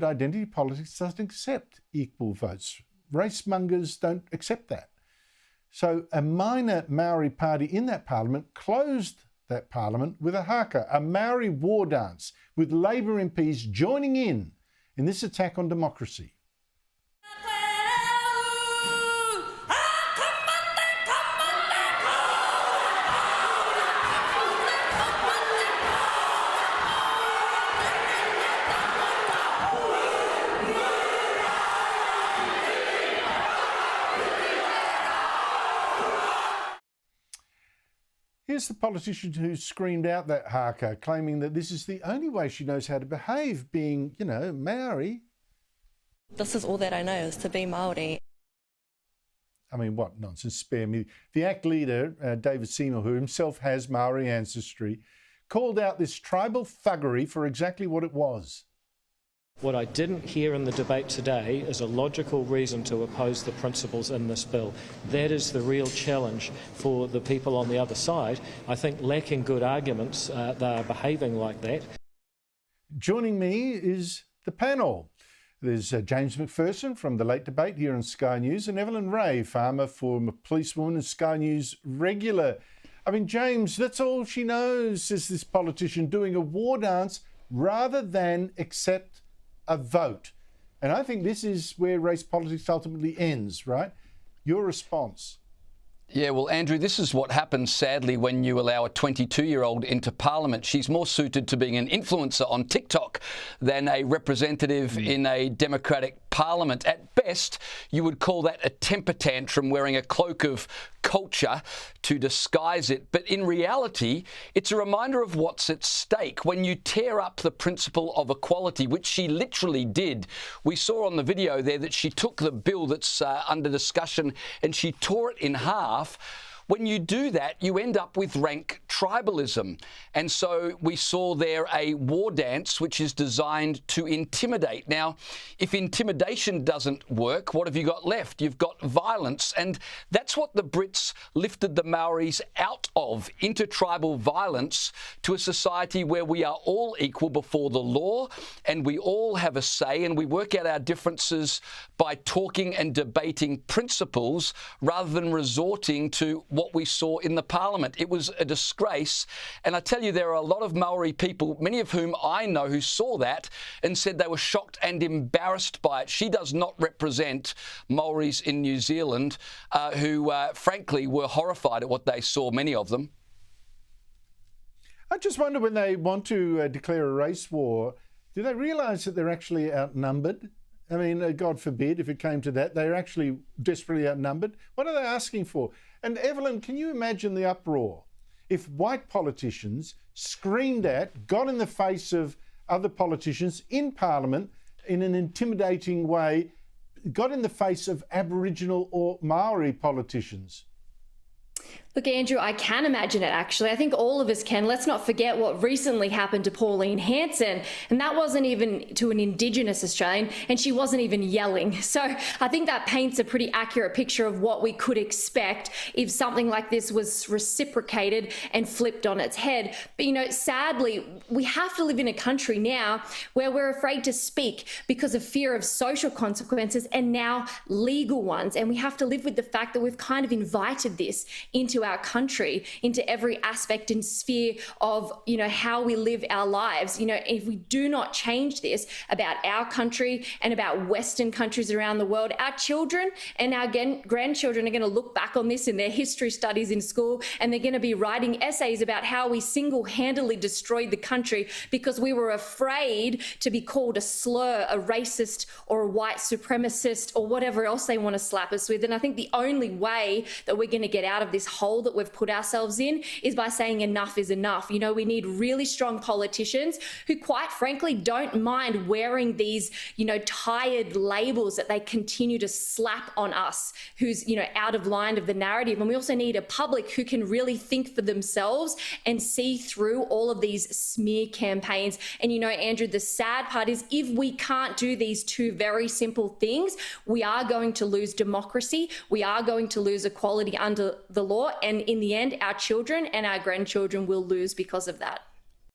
Identity politics doesn't accept equal votes. Race mongers don't accept that. So a minor Maori party in that parliament closed that parliament with a haka, a Maori war dance, with Labor MPs joining in this attack on democracy. Here's the politician who screamed out that haka, claiming that this is the only way she knows how to behave, being, you know, Maori. This is all that I know, is to be Maori. I mean, what nonsense, spare me. The ACT leader, David Seymour, who himself has Maori ancestry, called out this tribal thuggery for exactly what it was. What I didn't hear in the debate today is a logical reason to oppose the principles in this bill. That is the real challenge for the people on the other side. I think lacking good arguments, they are behaving like that. Joining me is the panel. There's James McPherson from the Late Debate here on Sky News, and Evelyn Rae, farmer, former policewoman and Sky News regular. I mean, James, that's all she knows is this politician doing a war dance rather than accept a vote. And I think this is where race politics ultimately ends, right? Your response? Yeah, well, Andrew, this is what happens, sadly, when you allow a 22-year-old into Parliament. She's more suited to being an influencer on TikTok than a representative in a democratic Parliament. At best, you would call that a temper tantrum wearing a cloak of culture to disguise it. But in reality, it's a reminder of what's at stake. When you tear up the principle of equality, which she literally did, we saw on the video there that she took the bill that's under discussion and she tore it in half. When you do that, you end up with rank tribalism. And so we saw there a war dance which is designed to intimidate. Now, if intimidation doesn't work, what have you got left? You've got violence. And that's what the Brits lifted the Maoris out of, intertribal violence, to a society where we are all equal before the law and we all have a say, and we work out our differences by talking and debating principles rather than resorting to what we saw in the Parliament. It was a disgrace. And I tell you, there are a lot of Maori people, many of whom I know, who saw that and said they were shocked and embarrassed by it. She does not represent Maoris in New Zealand who, frankly, were horrified at what they saw, many of them. I just wonder, when they want to declare a race war, do they realise that they're actually outnumbered? I mean, God forbid if it came to that, they're actually desperately outnumbered. What are they asking for? And Evelyn, can you imagine the uproar if white politicians screamed at, got in the face of other politicians in Parliament in an intimidating way, got in the face of Aboriginal or Maori politicians? Look, Andrew, I can imagine it, actually. I think all of us can. Let's not forget what recently happened to Pauline Hanson, and that wasn't even to an Indigenous Australian, and she wasn't even yelling. So I think that paints a pretty accurate picture of what we could expect if something like this was reciprocated and flipped on its head. But, you know, sadly, we have to live in a country now where we're afraid to speak because of fear of social consequences and now legal ones. And we have to live with the fact that we've kind of invited this into our country, into every aspect and sphere of, you know, how we live our lives. You know, if we do not change this about our country and about Western countries around the world, our children and our grandchildren are going to look back on this in their history studies in school, and they're going to be writing essays about how we single-handedly destroyed the country because we were afraid to be called a slur, a racist or a white supremacist or whatever else they want to slap us with. And I think the only way that we're going to get out of this hole that we've put ourselves in is by saying enough is enough. You know, we need really strong politicians who, quite frankly, don't mind wearing these, you know, tired labels that they continue to slap on us, who's, you know, out of line of the narrative. And we also need a public who can really think for themselves and see through all of these smear campaigns. And, you know, Andrew, the sad part is if we can't do these two very simple things, we are going to lose democracy. We are going to lose equality under the law. And in the end, our children and our grandchildren will lose because of that.